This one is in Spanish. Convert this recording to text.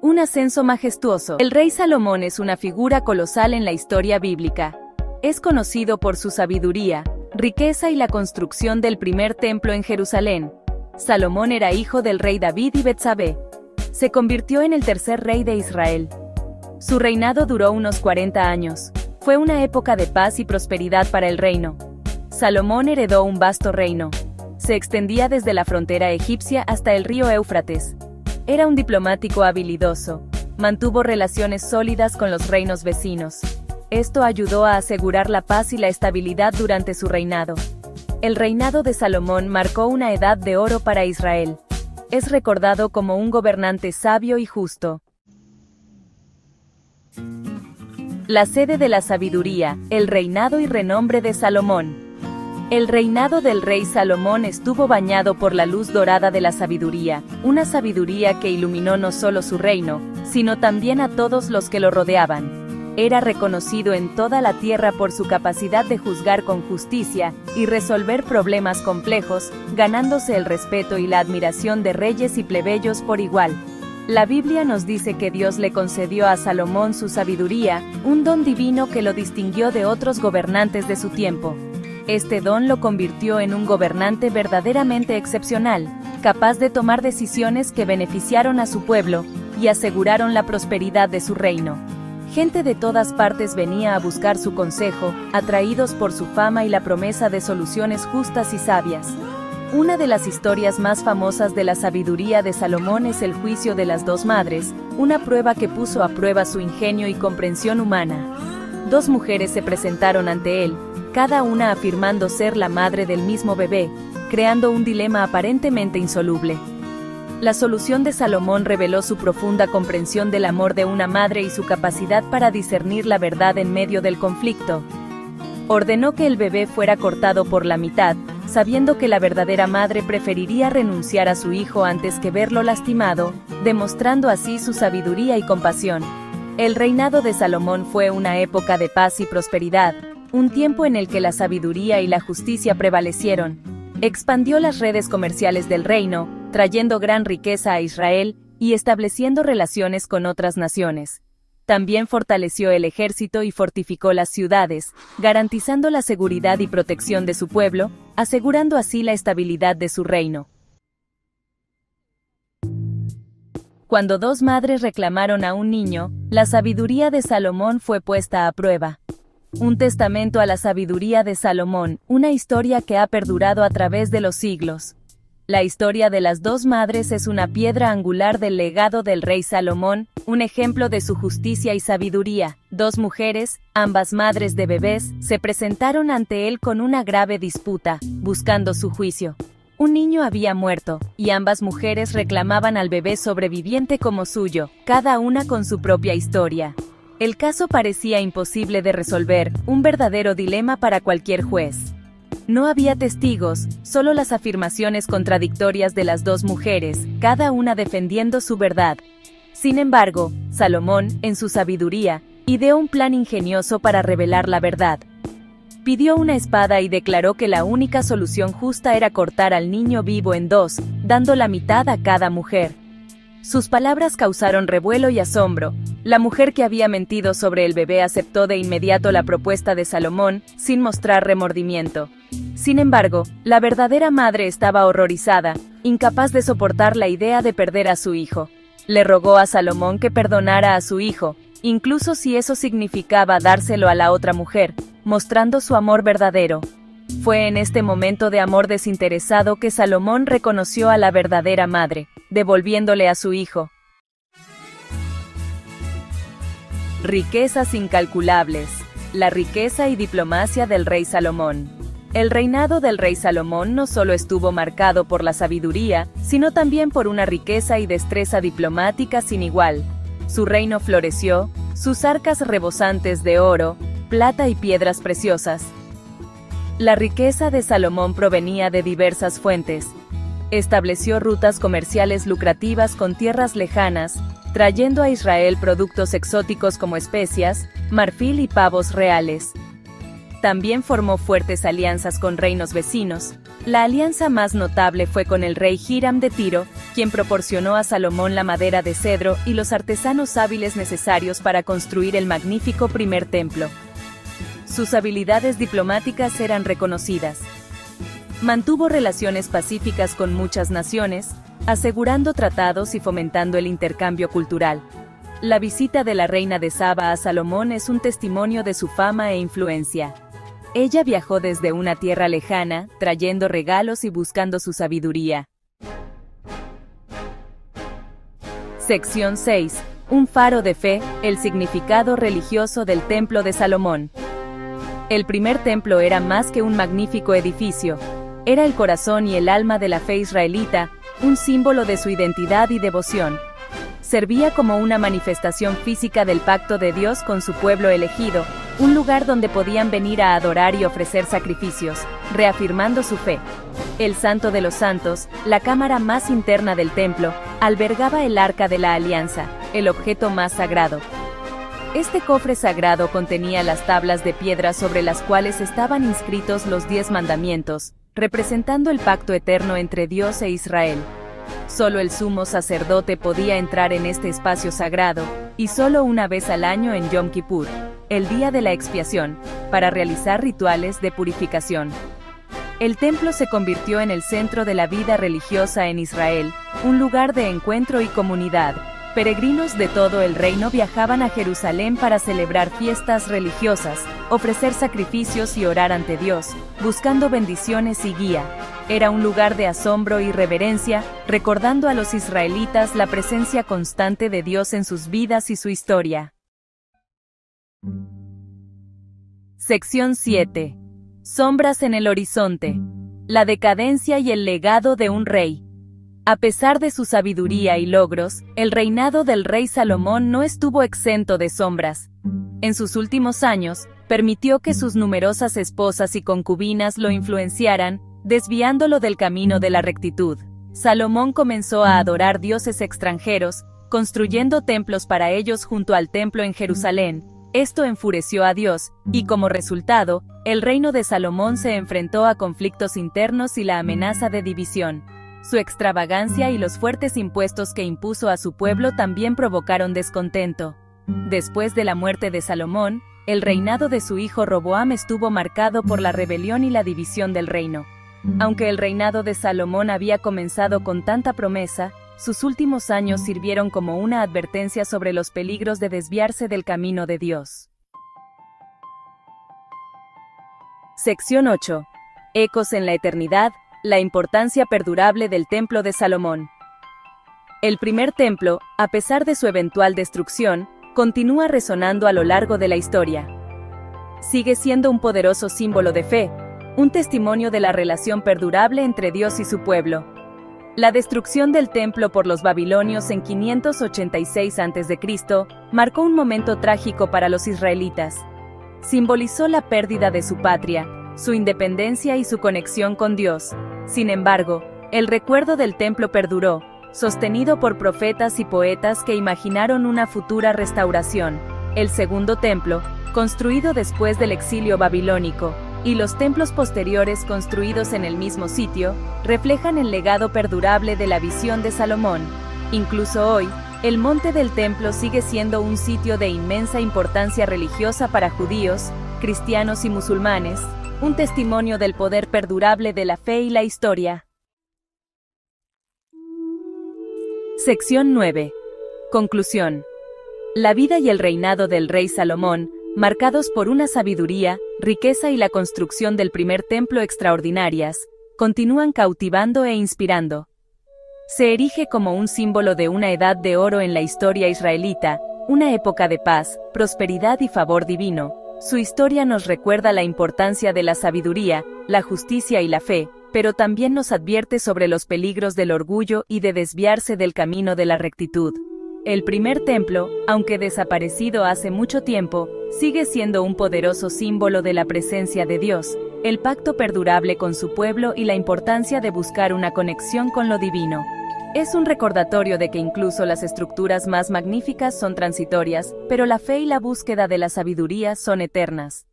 Un ascenso majestuoso. El rey Salomón es una figura colosal en la historia bíblica. Es conocido por su sabiduría, riqueza y la construcción del primer templo en Jerusalén. Salomón era hijo del rey David y Betsabé. Se convirtió en el tercer rey de Israel. Su reinado duró unos 40 años. Fue una época de paz y prosperidad para el reino. Salomón heredó un vasto reino. Se extendía desde la frontera egipcia hasta el río Éufrates. Era un diplomático habilidoso. Mantuvo relaciones sólidas con los reinos vecinos. Esto ayudó a asegurar la paz y la estabilidad durante su reinado. El reinado de Salomón marcó una edad de oro para Israel. Es recordado como un gobernante sabio y justo. La sede de la sabiduría, el reinado y renombre de Salomón. El reinado del rey Salomón estuvo bañado por la luz dorada de la sabiduría, una sabiduría que iluminó no solo su reino, sino también a todos los que lo rodeaban. Era reconocido en toda la tierra por su capacidad de juzgar con justicia y resolver problemas complejos, ganándose el respeto y la admiración de reyes y plebeyos por igual. La Biblia nos dice que Dios le concedió a Salomón su sabiduría, un don divino que lo distinguió de otros gobernantes de su tiempo. Este don lo convirtió en un gobernante verdaderamente excepcional, capaz de tomar decisiones que beneficiaron a su pueblo y aseguraron la prosperidad de su reino. Gente de todas partes venía a buscar su consejo, atraídos por su fama y la promesa de soluciones justas y sabias. Una de las historias más famosas de la sabiduría de Salomón es el juicio de las dos madres, una prueba que puso a prueba su ingenio y comprensión humana. Dos mujeres se presentaron ante él, cada una afirmando ser la madre del mismo bebé, creando un dilema aparentemente insoluble. La solución de Salomón reveló su profunda comprensión del amor de una madre y su capacidad para discernir la verdad en medio del conflicto. Ordenó que el bebé fuera cortado por la mitad, sabiendo que la verdadera madre preferiría renunciar a su hijo antes que verlo lastimado, demostrando así su sabiduría y compasión. El reinado de Salomón fue una época de paz y prosperidad, un tiempo en el que la sabiduría y la justicia prevalecieron. Expandió las redes comerciales del reino, trayendo gran riqueza a Israel y estableciendo relaciones con otras naciones. También fortaleció el ejército y fortificó las ciudades, garantizando la seguridad y protección de su pueblo, asegurando así la estabilidad de su reino. Cuando dos madres reclamaron a un niño, la sabiduría de Salomón fue puesta a prueba. Un testamento a la sabiduría de Salomón, una historia que ha perdurado a través de los siglos. La historia de las dos madres es una piedra angular del legado del rey Salomón, un ejemplo de su justicia y sabiduría. Dos mujeres, ambas madres de bebés, se presentaron ante él con una grave disputa, buscando su juicio. Un niño había muerto, y ambas mujeres reclamaban al bebé sobreviviente como suyo, cada una con su propia historia. El caso parecía imposible de resolver, un verdadero dilema para cualquier juez. No había testigos, solo las afirmaciones contradictorias de las dos mujeres, cada una defendiendo su verdad. Sin embargo, Salomón, en su sabiduría, ideó un plan ingenioso para revelar la verdad. Pidió una espada y declaró que la única solución justa era cortar al niño vivo en dos, dando la mitad a cada mujer. Sus palabras causaron revuelo y asombro. La mujer que había mentido sobre el bebé aceptó de inmediato la propuesta de Salomón, sin mostrar remordimiento. Sin embargo, la verdadera madre estaba horrorizada, incapaz de soportar la idea de perder a su hijo. Le rogó a Salomón que perdonara a su hijo, incluso si eso significaba dárselo a la otra mujer, mostrando su amor verdadero. Fue en este momento de amor desinteresado que Salomón reconoció a la verdadera madre, devolviéndole a su hijo. Riquezas incalculables. La riqueza y diplomacia del rey Salomón. El reinado del rey Salomón no solo estuvo marcado por la sabiduría, sino también por una riqueza y destreza diplomática sin igual. Su reino floreció, sus arcas rebosantes de oro, plata y piedras preciosas. La riqueza de Salomón provenía de diversas fuentes. Estableció rutas comerciales lucrativas con tierras lejanas, trayendo a Israel productos exóticos como especias, marfil y pavos reales. También formó fuertes alianzas con reinos vecinos, La alianza más notable fue con el rey Hiram de Tiro, quien proporcionó a Salomón la madera de cedro y los artesanos hábiles necesarios para construir el magnífico primer templo. Sus habilidades diplomáticas eran reconocidas. Mantuvo relaciones pacíficas con muchas naciones, asegurando tratados y fomentando el intercambio cultural. La visita de la reina de Saba a Salomón es un testimonio de su fama e influencia. Ella viajó desde una tierra lejana, trayendo regalos y buscando su sabiduría. Sección 6. Un faro de fe, el significado religioso del Templo de Salomón. El primer templo era más que un magnífico edificio. Era el corazón y el alma de la fe israelita, un símbolo de su identidad y devoción. Servía como una manifestación física del pacto de Dios con su pueblo elegido, un lugar donde podían venir a adorar y ofrecer sacrificios, reafirmando su fe. El Santo de los Santos, la cámara más interna del templo, albergaba el Arca de la Alianza, el objeto más sagrado. Este cofre sagrado contenía las tablas de piedra sobre las cuales estaban inscritos los 10 mandamientos, representando el pacto eterno entre Dios e Israel. Solo el sumo sacerdote podía entrar en este espacio sagrado, y solo una vez al año en Yom Kippur, el día de la expiación, para realizar rituales de purificación. El templo se convirtió en el centro de la vida religiosa en Israel, un lugar de encuentro y comunidad. Peregrinos de todo el reino viajaban a Jerusalén para celebrar fiestas religiosas, ofrecer sacrificios y orar ante Dios, buscando bendiciones y guía. Era un lugar de asombro y reverencia, recordando a los israelitas la presencia constante de Dios en sus vidas y su historia. Sección 7. Sombras en el horizonte. La decadencia y el legado de un rey. A pesar de su sabiduría y logros, el reinado del rey Salomón no estuvo exento de sombras. En sus últimos años, permitió que sus numerosas esposas y concubinas lo influenciaran, desviándolo del camino de la rectitud. Salomón comenzó a adorar dioses extranjeros, construyendo templos para ellos junto al templo en Jerusalén. Esto enfureció a Dios, y como resultado, el reino de Salomón se enfrentó a conflictos internos y la amenaza de división. Su extravagancia y los fuertes impuestos que impuso a su pueblo también provocaron descontento. Después de la muerte de Salomón, el reinado de su hijo Roboam estuvo marcado por la rebelión y la división del reino. Aunque el reinado de Salomón había comenzado con tanta promesa, sus últimos años sirvieron como una advertencia sobre los peligros de desviarse del camino de Dios. Sección 8. Ecos en la eternidad. La importancia perdurable del Templo de Salomón. El primer templo, a pesar de su eventual destrucción, continúa resonando a lo largo de la historia. Sigue siendo un poderoso símbolo de fe, un testimonio de la relación perdurable entre Dios y su pueblo. La destrucción del templo por los babilonios en 586 a.C. marcó un momento trágico para los israelitas. Simbolizó la pérdida de su patria, su independencia y su conexión con Dios. Sin embargo, el recuerdo del templo perduró, sostenido por profetas y poetas que imaginaron una futura restauración. El segundo templo, construido después del exilio babilónico, y los templos posteriores construidos en el mismo sitio, reflejan el legado perdurable de la visión de Salomón. Incluso hoy, el monte del templo sigue siendo un sitio de inmensa importancia religiosa para judíos, cristianos y musulmanes, un testimonio del poder perdurable de la fe y la historia. Sección 9. Conclusión. La vida y el reinado del rey Salomón, marcados por una sabiduría, riqueza y la construcción del primer templo extraordinarias, continúan cautivando e inspirando. Se erige como un símbolo de una edad de oro en la historia israelita, una época de paz, prosperidad y favor divino. Su historia nos recuerda la importancia de la sabiduría, la justicia y la fe, pero también nos advierte sobre los peligros del orgullo y de desviarse del camino de la rectitud. El primer templo, aunque desaparecido hace mucho tiempo, sigue siendo un poderoso símbolo de la presencia de Dios, el pacto perdurable con su pueblo y la importancia de buscar una conexión con lo divino. Es un recordatorio de que incluso las estructuras más magníficas son transitorias, pero la fe y la búsqueda de la sabiduría son eternas.